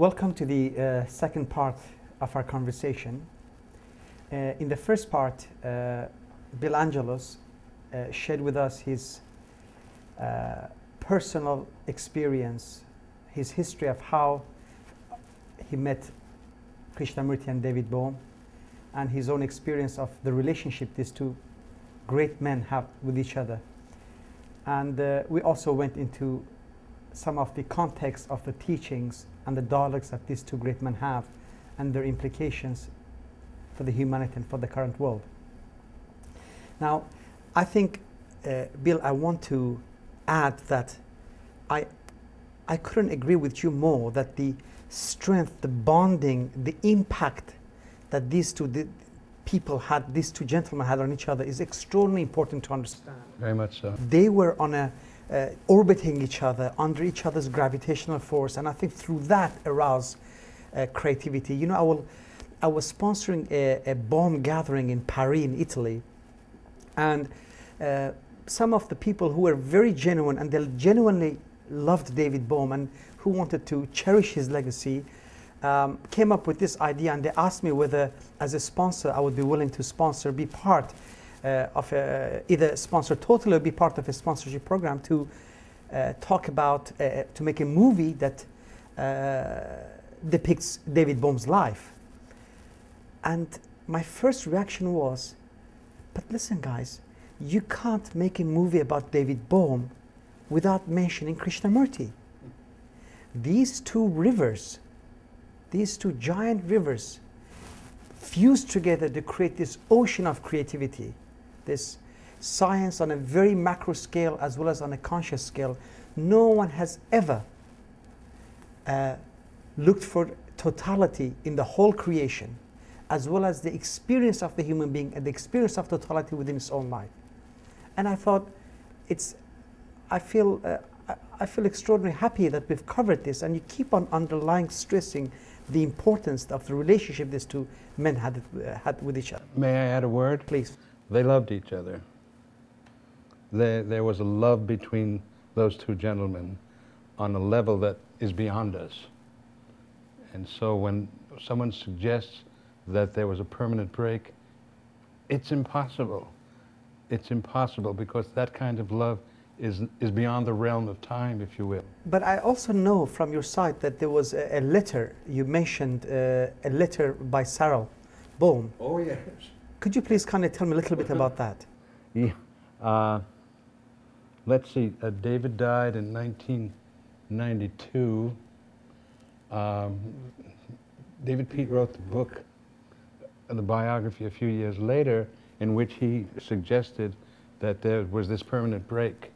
Welcome to the second part of our conversation. In the first part, Bill Angelos shared with us his personal experience, his history of how he met Krishnamurti and David Bohm, and his own experience of the relationship these two great men have with each other. And we also went into some of the context of the teachings and the dialogues that these two great men have and their implications for the humanity and for the current world. Now, I think, Bill, I want to add that I couldn't agree with you more that the strength, the bonding, the impact that these two people had, these two gentlemen had on each other is extraordinarily important to understand. Very much so. They were on a orbiting each other, under each other's gravitational force, and I think through that arouse creativity. You know, I was sponsoring a Bohm gathering in Paris, in Italy, and some of the people who were very genuine, and they genuinely loved David Bohm and who wanted to cherish his legacy, came up with this idea, and they asked me whether, as a sponsor, I would be willing to sponsor, be part of either sponsor totally or be part of a sponsorship program to talk about, to make a movie that depicts David Bohm's life. And my first reaction was, but listen guys, you can't make a movie about David Bohm without mentioning Krishnamurti. These two rivers, these two giant rivers, fused together to create this ocean of creativity, this science on a very macro scale as well as on a conscious scale. No one has ever looked for totality in the whole creation, as well as the experience of the human being and the experience of totality within its own life. And I thought, I feel extraordinarily happy that we've covered this, and you keep on underlying, stressing the importance of the relationship these two men had with each other. May I add a word? Please. They loved each other. There was a love between those two gentlemen on a level that is beyond us. And so when someone suggests that there was a permanent break, it's impossible. It's impossible, because that kind of love is beyond the realm of time, if you will. But I also know from your side that there was a letter, you mentioned a letter by Cyril Bohm. Oh, yes. Could you please kind of tell me a little bit about that? Yeah. Let's see, David died in 1992. David Pete wrote the book, the biography a few years later, in which he suggested that there was this permanent break.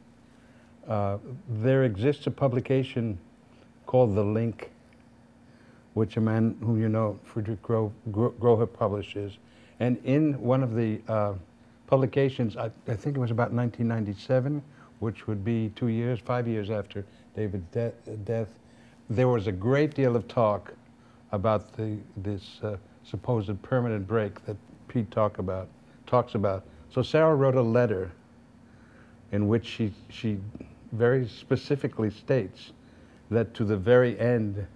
There exists a publication called The Link, which a man whom you know, Friedrich Grohe, publishes. And in one of the publications, I think it was about 1997, which would be 5 years after David's death, there was a great deal of talk about this supposed permanent break that Pete talks about. So Sarah wrote a letter in which she very specifically states that to the very end,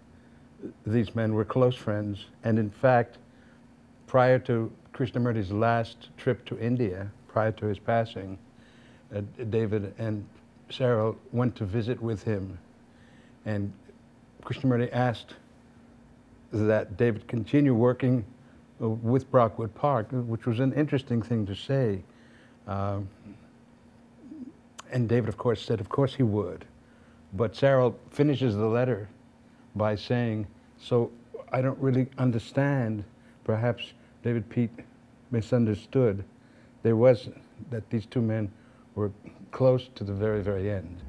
these men were close friends, and in fact, prior to Krishnamurti's last trip to India, prior to his passing, David and Sarah went to visit with him, and Krishnamurti asked that David continue working with Brockwood Park, which was an interesting thing to say. And David, of course, said, of course he would. But Sarah finishes the letter by saying, so I don't really understand, perhaps David Pete misunderstood. There was that these two men were close to the very, very end.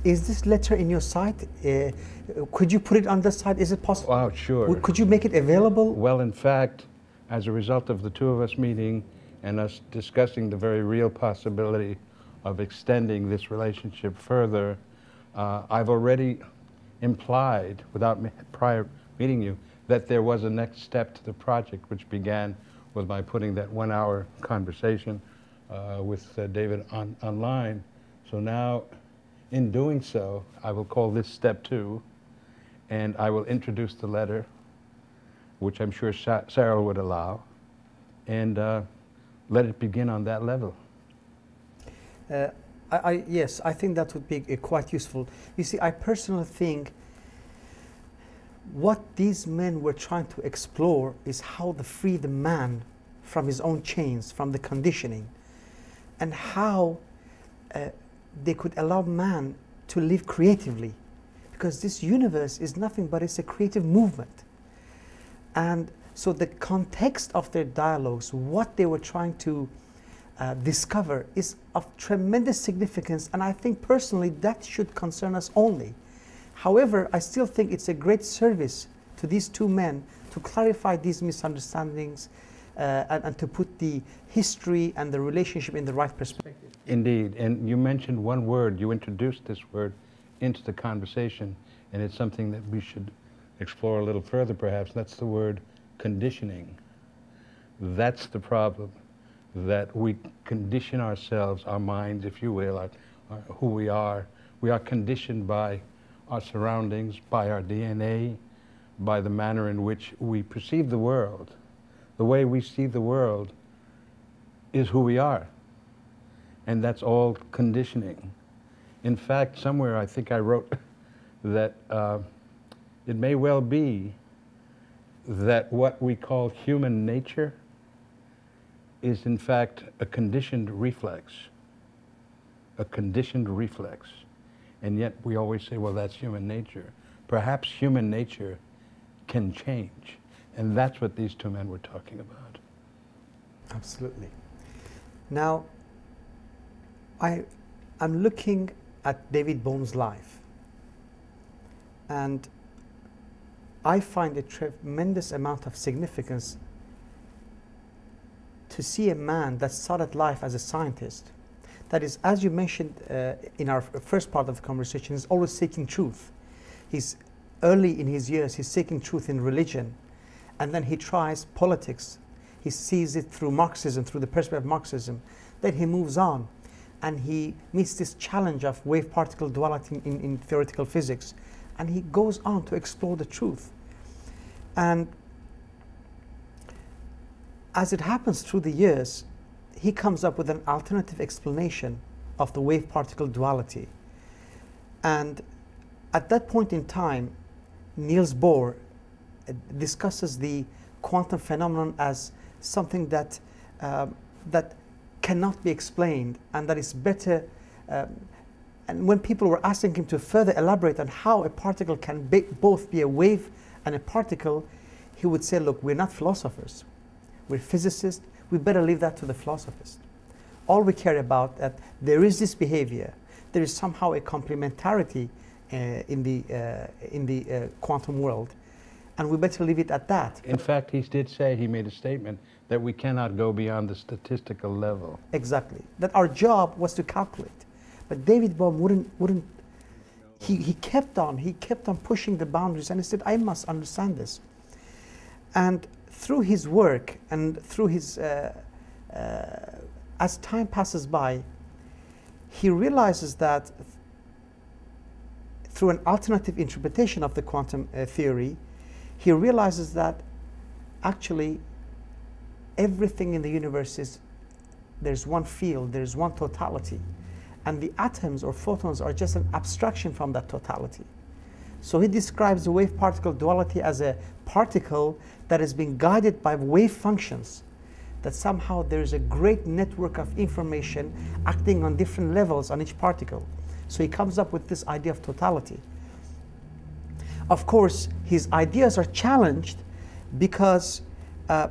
Is this letter in your site? Could you put it on the site? Is it possible? Oh, sure. Could you make it available? Well, in fact, as a result of the two of us meeting and us discussing the very real possibility of extending this relationship further, I've already implied, without prior meeting you, that there was a next step to the project, which began with my putting that 1 hour conversation with David online. So now, in doing so, I will call this step 2, and I will introduce the letter, which I'm sure Sarah would allow, and let it begin on that level. Yes, I think that would be quite useful. You see, I personally think what these men were trying to explore is how to free the man from his own chains, from the conditioning, and how they could allow man to live creatively, because this universe is nothing but it's a creative movement. And so the context of their dialogues, what they were trying to discover, is of tremendous significance, and I think personally that should concern us only. However, I still think it's a great service to these two men to clarify these misunderstandings and to put the history and the relationship in the right perspective. Indeed, and you mentioned one word, you introduced this word into the conversation, and it's something that we should explore a little further perhaps. That's the word conditioning. That's the problem, that we condition ourselves, our minds, if you will, who we are. We are conditioned by our surroundings, by our DNA, by the manner in which we perceive the world. The way we see the world is who we are, and that's all conditioning. In fact, somewhere I think I wrote that it may well be that what we call human nature is in fact a conditioned reflex. A conditioned reflex. And yet we always say, well, that's human nature. Perhaps human nature can change. And that's what these two men were talking about. Absolutely. Now, I'm looking at David Bohm's life, and I find a tremendous amount of significance to see a man that started life as a scientist. That is, as you mentioned in our first part of the conversation, he's always seeking truth. He's early in his years, he's seeking truth in religion, and then he tries politics. He sees it through Marxism, through the perspective of Marxism. Then he moves on, and he meets this challenge of wave-particle duality in theoretical physics, and he goes on to explore the truth. And as it happens through the years, he comes up with an alternative explanation of the wave-particle duality. And at that point in time, Niels Bohr discusses the quantum phenomenon as something that that cannot be explained, and that is better. And when people were asking him to further elaborate on how a particle can both be a wave and a particle, he would say, look, we're not philosophers. We're physicists. We better leave that to the philosophers. All we care about that there is this behavior. There is somehow a complementarity in the quantum world, and we better leave it at that. In fact, he did say, he made a statement that we cannot go beyond the statistical level. Exactly. That our job was to calculate. But David Bohm wouldn't. He kept on pushing the boundaries, and he said, I must understand this. And through his work and through his, as time passes by, he realizes that through an alternative interpretation of the quantum theory, he realizes that actually everything in the universe is, there's one field, there's one totality. And the atoms or photons are just an abstraction from that totality. So he describes the wave-particle duality as a particle that is being guided by wave functions, that somehow there's a great network of information acting on different levels on each particle. So he comes up with this idea of totality. Of course, his ideas are challenged because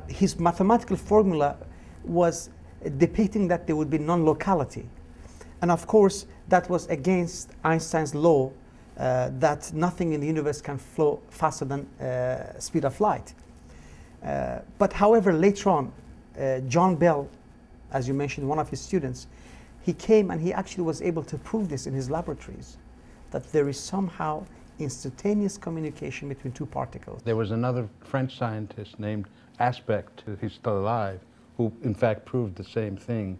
his mathematical formula was depicting that there would be non-locality. And of course, that was against Einstein's law that nothing in the universe can flow faster than speed of light. But however, later on, John Bell, as you mentioned, one of his students, he came and he actually was able to prove this in his laboratories, that there is somehow instantaneous communication between two particles. There was another French scientist named Aspect, he's still alive, who in fact proved the same thing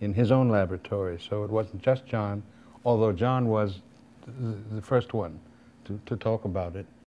in his own laboratory. So it wasn't just John, although John was the first one to talk about it.